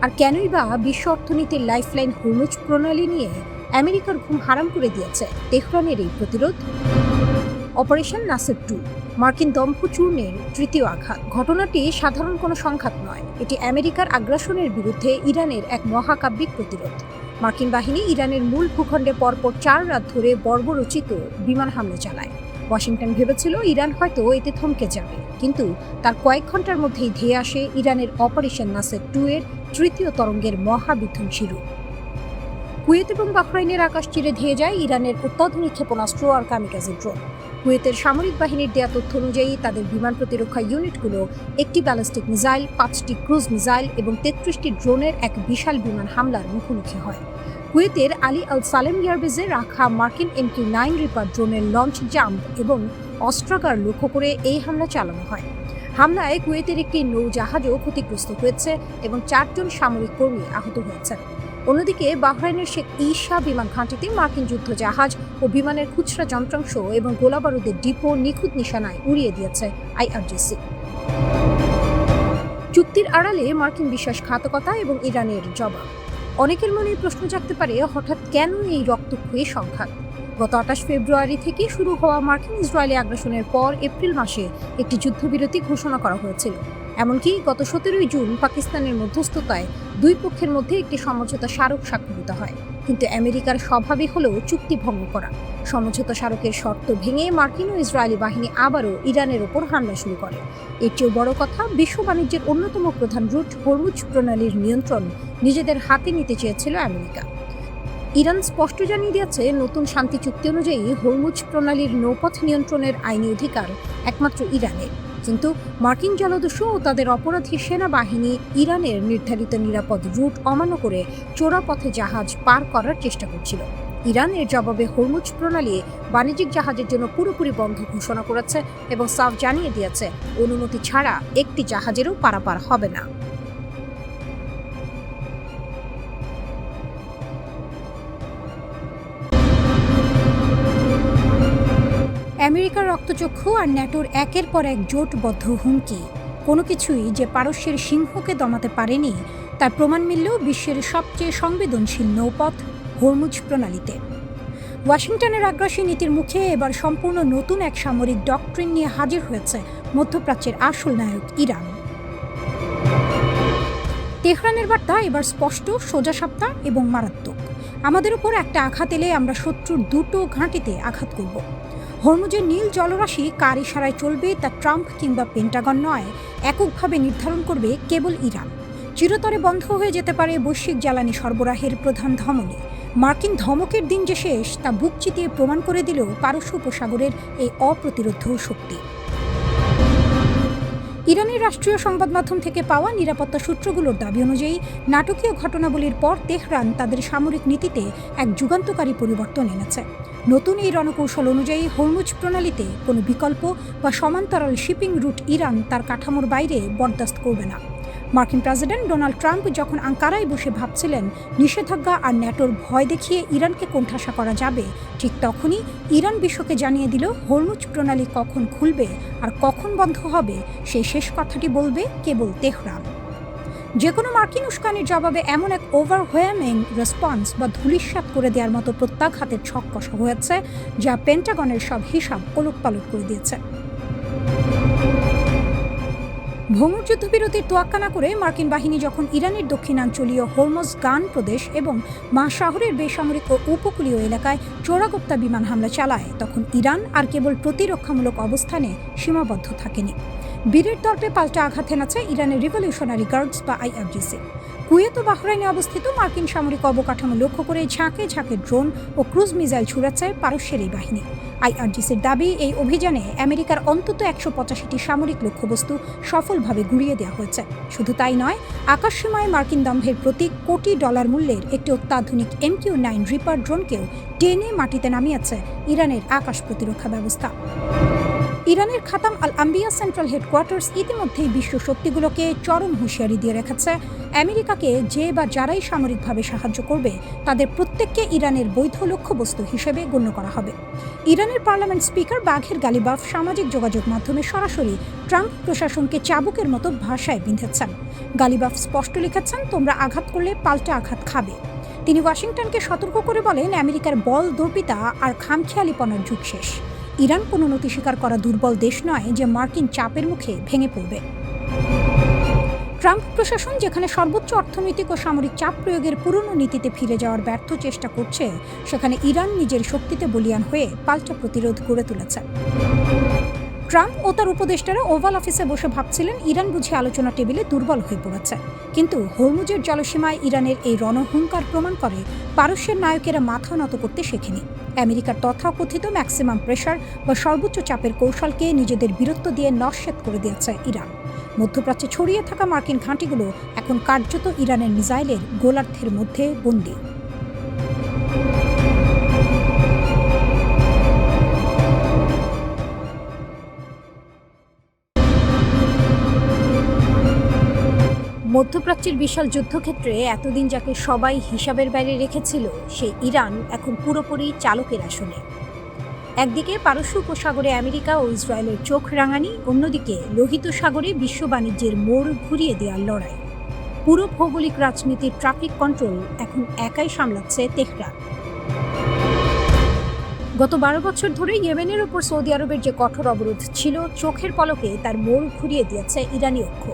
আর কেনই বা বিশ্ব অর্থনীতির লাইফলাইন হরমুজ প্রণালী নিয়ে আমেরিকার ঘুম হারাম করে দিয়েছে তেহরানের এই প্রতিরোধ? অপারেশন নাসের 2, মার্কিন দম্ভ চূর্ণের তৃতীয় আঘাত। ঘটনাটি সাধারণ কোনো সংঘাত নয়, এটি আমেরিকার আগ্রাসনের বিরুদ্ধে ইরানের এক মহাকাব্যিক প্রতিরোধ। মার্কিন বাহিনী ইরানের মূল ভূখণ্ডে পরপর 4 রাত ধরে বর্বরচিত বিমান হামলা চালায়। ওয়াশিংটন ভেবেছিল ইরান হয়তো এতে থমকে যাবে, কিন্তু তার কয়েক ঘন্টার মধ্যেই ধেয়ে আসে ইরানের অপারেশন নাসের 2 এর তৃতীয় তরঙ্গের মহাবিধ্বংসী রূপ। কুয়েত এবং বাহরাইনের আকাশ চিরে ধেয়ে যায় ইরানের অত্যাধুনিক ক্ষেপণাস্ত্র আর কামিকাজে ড্রোন। কুয়েতের সামরিক বাহিনীর দেয়া তথ্য অনুযায়ী তাদের বিমান প্রতিরক্ষা ইউনিটগুলো একটি ব্যালিস্টিক মিসাইল, 5টি ক্রুজ মিসাইল এবং 33টি ড্রোনের এক বিশাল বিমান হামলার মুখোমুখি হয়। কুয়েতের আলী আল সালেম এয়ারবেজে রাখা মার্কিন MQ-9 রিপার ড্রোনের লঞ্চ জাম্প এবং অস্ত্রাগার লক্ষ্য করে এই হামলা চালানো হয়। হামলায় কুয়েতের একটি নৌজাহাজও ক্ষতিগ্রস্ত হয়েছে এবং 4 জন সামরিক কর্মী আহত হয়েছেন। অন্যদিকে বাহরাইনের শেখ ঈসা বিমান ঘাঁটিতে মার্কিন যুদ্ধজাহাজ ও বিমানের খুচরা যন্ত্রাংশ এবং গোলাবারুদের ডিপো নিখুঁত নিশানায় উড়িয়ে দিয়েছে IRGC। চুক্তির আড়ালে মার্কিন বিশ্বাসঘাতকতা এবং ইরানের জবাব। অনেকের মনে প্রশ্ন জাগতে পারে, হঠাৎ কেন এই রক্তক্ষয়ী সংঘাত? গত 28 ফেব্রুয়ারি থেকে শুরু হওয়া মার্কিন ইসরায়েলি আগ্রাসনের পর এপ্রিল মাসে একটি যুদ্ধবিরতি ঘোষণা করা হয়েছিল। এমনকি গত 17 জুন পাকিস্তানের মধ্যস্থতায় দুই পক্ষের মধ্যে একটি সমঝোতা স্মারক স্বাক্ষরিত হয়। কিন্তু আমেরিকার স্বভাবই হলো চুক্তি ভঙ্গ করা। সমঝোতা স্মারকের শর্ত ভেঙে মার্কিন ও ইসরায়েলি বাহিনী আবারও ইরানের ওপর হামলা শুরু করে। এর চেয়েও বড় কথা, বিশ্ব বাণিজ্যের অন্যতম প্রধান রুট হরমুজ প্রণালীর নিয়ন্ত্রণ নিজেদের হাতে নিতে চেয়েছিল আমেরিকা। ইরান স্পষ্ট জানিয়ে দিয়েছে, নতুন শান্তি চুক্তি অনুযায়ী হরমুজ প্রণালীর নৌপথ নিয়ন্ত্রণের আইনি অধিকার একমাত্র ইরানের। কিন্তু মার্কিন জলদস্যু ও তাদের অপরাধী সেনাবাহিনী ইরানের নির্ধারিত নিরাপদ রুট অমান্য করে চোরা পথে জাহাজ পার করার চেষ্টা করছিল। ইরান এর জবাবে হরমুজ প্রণালী বাণিজ্যিক জাহাজের জন্য পুরোপুরি বন্ধ ঘোষণা করেছে এবং সাফ জানিয়ে দিয়েছে, অনুমতি ছাড়া একটি জাহাজেরও পারাপার হবে না। আমেরিকার রক্তচক্ষু আর ন্যাটোর একের পর এক জোটবদ্ধ হুমকি, কোনো কিছুই যে পারস্যের সিংহকে দমাতে পারেনি তার প্রমাণ মিলল বিশ্বের সবচেয়ে সংবেদনশীল নৌপথ হরমুজ প্রণালীতে। ওয়াশিংটনের আগ্রাসী নীতির মুখে এবার সম্পূর্ণ নতুন এক সামরিক ডক্ট্রিন নিয়ে হাজির হয়েছে মধ্যপ্রাচ্যের আসল নায়ক ইরান। তেহরানের বার্তা এবার স্পষ্ট, সোজাসাপটা এবং মারাত্মক। আমাদের উপর একটা আঘাত এলে আমরা শত্রুর দুটো ঘাঁটিতে আঘাত করব। হরমুজের নীল জলরাশি কার ইশারায় চলবে তা ট্রাম্প কিংবা পেন্টাগন নয়, এককভাবে নির্ধারণ করবে কেবল ইরান। চিরতরে বন্ধ হয়ে যেতে পারে বৈশ্বিক জ্বালানি সরবরাহের প্রধান ধমনী। মার্কিন ধমকের দিন যে শেষ তা বুক চিতিয়ে প্রমাণ করে দিল পারস্য উপসাগরের এই অপ্রতিরোধ্য শক্তি। ইরানের রাষ্ট্রীয় সংবাদ মাধ্যম থেকে পাওয়া নিরাপত্তা সূত্রগুলোর দাবি অনুযায়ী নাটকীয় ঘটনাবলীর পর তেহরান তাদের সামরিক নীতিতে এক যুগান্তকারী পরিবর্তন এনেছে। নতুন এই রণকৌশল অনুযায়ী হরমুজ প্রণালীতে কোনো বিকল্প বা সমান্তরাল শিপিং রুট ইরান তার কাঠামোর বাইরে বরদাস্ত করবে না। মার্কিন প্রেসিডেন্ট ডোনাল্ড ট্রাম্প যখন আঙ্কারায় বসে ভাবছিলেন নিষেধাজ্ঞা আর ন্যাটোর ভয় দেখিয়ে ইরানকে কোণঠাসা করা যাবে, ঠিক তখনই ইরান বিশ্বকে জানিয়ে দিল হরমুজ প্রণালী কখন খুলবে আর কখন বন্ধ হবে সেই শেষ কথাটি বলবে কেবল তেহরান। যে কোনো মার্কিন উস্কানির জবাবে এমন এক ওভারওয়েলমিং রেসপন্স বা ধূলিসাৎ করে দেওয়ার মতো প্রত্যাঘাতের ছক কষা হয়েছে যা পেন্টাগনের সব হিসাব ওলটপালট করে দিয়েছে। ভঙ্গুর যুদ্ধবিরতির তোয়াক্কা না করে মার্কিন বাহিনী যখন ইরানের দক্ষিণাঞ্চলীয় হরমুজগান প্রদেশ এবং মা শহরের বেসামরিক ও উপকূলীয় এলাকায় চোরাগোপ্তা বিমান হামলা চালায়, তখন ইরান আর কেবল প্রতিরক্ষামূলক অবস্থানে সীমাবদ্ধ থাকেনি। বীরের দর্পে পাল্টা আঘাত হেনেছে ইরানের রিভলিউশনারি গার্ডস বা IRGC। কুয়েত ও বাহরাইনে অবস্থিত মার্কিন সামরিক অবকাঠামো লক্ষ্য করে ঝাঁকে ঝাঁকে ড্রোন ও ক্রুজ মিসাইল ছুড়েছে পারস্যের এই বাহিনী। IRGCর দাবি, এই অভিযানে আমেরিকার অন্তত 185টি সামরিক লক্ষ্যবস্তু সফলভাবে গুঁড়িয়ে দেওয়া হয়েছে। শুধু তাই নয়, আকাশসীমায় মার্কিন দম্ভের প্রতি কোটি ডলার মূল্যের একটি অত্যাধুনিক MQ-9 রিপার ড্রোনকেও টেনে মাটিতে নামিয়েছে ইরানের আকাশ প্রতিরক্ষা ব্যবস্থা। ইরানের খাতাম আল আম্বিয়া সেন্ট্রাল হেডকোয়ার্টার্স ইতিমধ্যেই বিশ্ব শক্তিগুলোকে চরম হুঁশিয়ারি দিয়ে রেখেছে, আমেরিকাকে যে বা যারাই সামরিকভাবে সাহায্য করবে তাদের প্রত্যেককে ইরানের বৈধ লক্ষ্যবস্তু হিসেবে গণ্য করা হবে। ইরানের পার্লামেন্ট স্পিকার বাঘের গালিবাফ সামাজিক যোগাযোগ মাধ্যমে সরাসরি ট্রাম্প প্রশাসনকে চাবুকের মতো ভাষায় বিঁধেছেন। গালিবাফ স্পষ্ট লিখেছেন, তোমরা আঘাত করলে পাল্টা আঘাত খাবে। তিনি ওয়াশিংটনকে সতর্ক করে বলেন, আমেরিকার বল দর্পিতা আর খামখেয়ালিপনার যুগ শেষ। ইরান কোনো নতি স্বীকার করা দুর্বল দেশ নয় যে মার্কিন চাপের মুখে ভেঙে পড়বে। ট্রাম্প প্রশাসন যেখানে সর্বোচ্চ অর্থনৈতিক ও সামরিক চাপ প্রয়োগের পুরনো নীতিতে ফিরে যাওয়ার ব্যর্থ চেষ্টা করছে, সেখানে ইরান নিজের শক্তিতে বলিয়ান হয়ে পাল্টা প্রতিরোধ গড়ে তুলেছে। ট্রাম্প ও তার উপদেষ্টারা ওভাল অফিসে বসে ভাবছিলেন ইরান বুঝি আলোচনা টেবিলে দুর্বল হয়ে পড়েছে। কিন্তু হরমুজের জলসীমায় ইরানের এই রণহুঙ্কার প্রমাণ করে পারস্যের নায়কেরা মাথা নত করতে শেখেনি। আমেরিকার তথাকথিত ম্যাক্সিমাম প্রেশার বা সর্বোচ্চ চাপের কৌশলকে নিজেদের বীরত্ব দিয়ে নস্যাৎ করে দিয়েছে ইরান। মধ্যপ্রাচ্যে ছড়িয়ে থাকা মার্কিন ঘাঁটিগুলো এখন কার্যত ইরানের মিসাইলের গোলার্ধের মধ্যে বন্দী। মধ্যপ্রাচ্যের বিশাল যুদ্ধক্ষেত্রে এতদিন যাকে সবাই হিসাবের বাইরে রেখেছিল, সেই ইরান এখন পুরোপুরি চালকের আসনে। একদিকে পারস্য উপসাগরে আমেরিকা ও ইসরায়েলের চোখ রাঙানি, অন্যদিকে লোহিত সাগরে বিশ্ব বাণিজ্যের মোড় ঘুরিয়ে দেওয়ার লড়াই। পুরো ভৌগোলিক রাজনীতির ট্রাফিক কন্ট্রোল এখন একাই সামলাচ্ছে তেহরান। গত 12 বছর ধরে ইয়েমেনের ওপর সৌদি আরবের যে কঠোর অবরোধ ছিল, চোখের পলকে তার মোড় ঘুরিয়ে দিয়েছে ইরানি অক্ষ।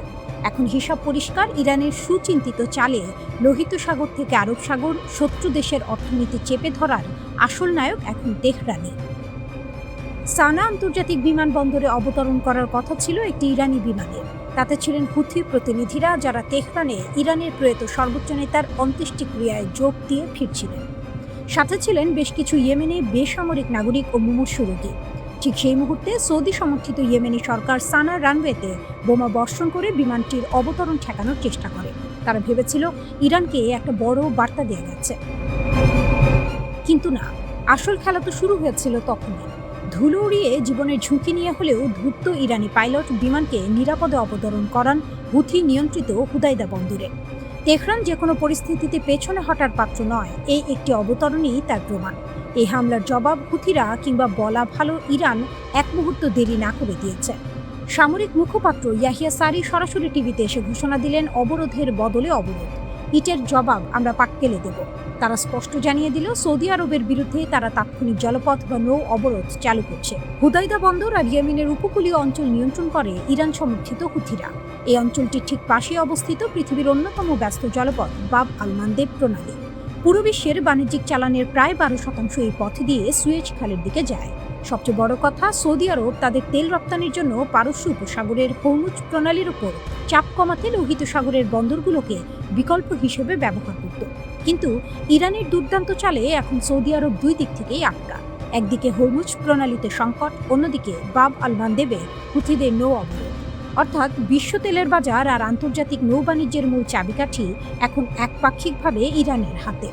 এখন হিসাব পরিষ্কার, ইরানের সুচিন্তিত চালে লোহিত সাগর থেকে আরব সাগর, শত্রু দেশের অর্থনীতি চেপে ধরার আসল নায়ক এখন তেহরানি। সানা আন্তর্জাতিক বিমানবন্দরে অবতরণ করার কথা ছিল একটি ইরানি বিমানের। তাতে ছিলেন হুথি প্রতিনিধিরা, যারা তেহরানে ইরানের প্রয়াত সর্বোচ্চ নেতার অন্ত্যেষ্টিক্রিয়ায় যোগ দিয়ে ফিরছিলেন। সাথে ছিলেন বেশ কিছু ইয়েমেনি বেসামরিক নাগরিক ও মুমূর্ষু রোগী। ঠিক সেই মুহূর্তে সৌদি সমর্থিত ইয়েমেনি সরকার সানার রানওয়েতে বোমা বর্ষণ করে বিমানটির অবতরণ ঠেকানোর চেষ্টা করে। তারা ভেবেছিল ইরানকে একটা বড় বার্তা দেওয়া গেছে। কিন্তু না, আসল খেলা তো শুরু হয়েছিল তখনই। ধুলো উড়িয়ে জীবনের ঝুঁকি নিয়ে হলেও ধূর্ত ইরানি পাইলট বিমানকে নিরাপদে অবতরণ করান হুথি নিয়ন্ত্রিত হুদাইদা বন্দরে। তেহরান যে কোনো পরিস্থিতিতে পেছনে হটার পাত্র নয়, এই একটি অবতরণই তার প্রমাণ। এই হামলার জবাব হুথিরা কিংবা বলা ভালো ইরান এক মুহূর্ত দেরি না করে দিয়েছে। সামরিক মুখপাত্র ইয়াহিয়া সারি সরাসরি টিভিতে এসে ঘোষণা দিলেন অবরোধের বদলে অবরোধ। ইটের জবাব আমরা পাক্কেলে দেব। তারা স্পষ্ট জানিয়ে দিল সৌদি আরবের বিরুদ্ধে তারা তাৎক্ষণিক জলপথ বা নৌ অবরোধ চালু করছে। হুদাইদা বন্দর আর ইয়েমেনের উপকূলীয় অঞ্চল নিয়ন্ত্রণ করে ইরান সমর্থিত হুথিরা। এই অঞ্চলটির ঠিক পাশে অবস্থিত পৃথিবীর অন্যতম ব্যস্ত জলপথ বাব আল মানদেব প্রণালী। পুরো বিশ্বের বাণিজ্যিক চালানের প্রায় 12% এই পথ দিয়ে সুয়েজ খালের দিকে যায়। সবচেয়ে বড় কথা, সৌদি আরব তাদের তেল রপ্তানির জন্য পারস্য উপসাগরের হরমুজ প্রণালীর উপর চাপ কমাতে লোহিত সাগরের বন্দরগুলোকে বিকল্প হিসেবে ব্যবহার করত। কিন্তু ইরানের দুর্দান্ত চালে এখন সৌদি আরব দুই দিক থেকেই আটকা। একদিকে হরমুজ প্রণালীতে সংকট, অন্যদিকে বাব আল মানদেবে হুথিদের নৌ অবরোধ। অর্থাৎ বিশ্ব তেলের বাজার আর আন্তর্জাতিক নৌ বাণিজ্যের মূল চাবিকাঠি এখন একপাক্ষিকভাবে ইরানের হাতে।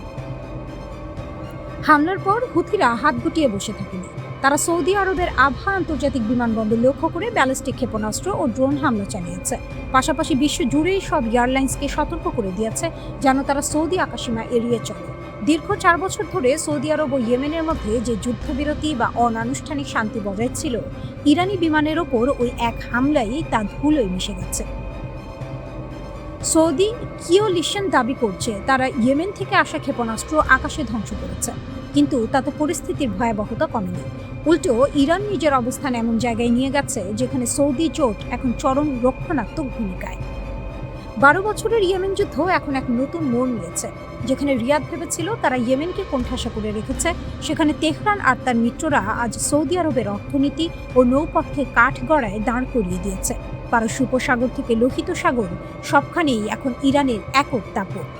হামলার পর হুথিরা হাত গুটিয়ে বসে থাকেনি। তারা সৌদি আরবের আবহা আন্তর্জাতিক বিমানবন্দর লক্ষ্য করে ব্যালিস্টিক ক্ষেপণাস্ত্র ও ড্রোন হামলা চালিয়েছে। পাশাপাশি বিশ্ব জুড়েই সব এয়ারলাইন্সকে সতর্ক করে দিয়েছে যেন তারা সৌদি আকাশসীমা এড়িয়ে চলে। দীর্ঘ 4 বছর ধরে সৌদি আরব ও ইয়েমেনের মধ্যে যে যুদ্ধবিরতি বা অনানুষ্ঠানিক শান্তি বজায় ছিল, ইরানি বিমানের ওপর ওই এক হামলাই তা ধুলোয় মিশে গেছে। সৌদি কিওলিশন দাবি করছে তারা ইয়েমেন থেকে আসা ক্ষেপণাস্ত্র আকাশে ধ্বংস করেছে, কিন্তু তাতে পরিস্থিতির ভয়াবহতা কমেনি। উল্টো ইরান নিজের অবস্থান এমন জায়গায় নিয়ে গেছে যেখানে সৌদি জোট এখন চরম রক্ষণাত্মক ভূমিকায়। 12 বছরের ইয়েমেন যুদ্ধ এখন এক নতুন মোড় নিয়েছে। যেখানে রিয়াদ ভেবেছিল তারা ইয়েমেনকে কোণঠাসা করে রেখেছে, সেখানে তেহরান আর তার মিত্ররা আজ সৌদি আরবের অর্থনীতি ও নৌপথকে কাঠগড়ায় দাঁড় করিয়ে দিয়েছে। পারস্য উপসাগর থেকে লোহিত সাগর, সবখানেই এখন ইরানের একক দাপট।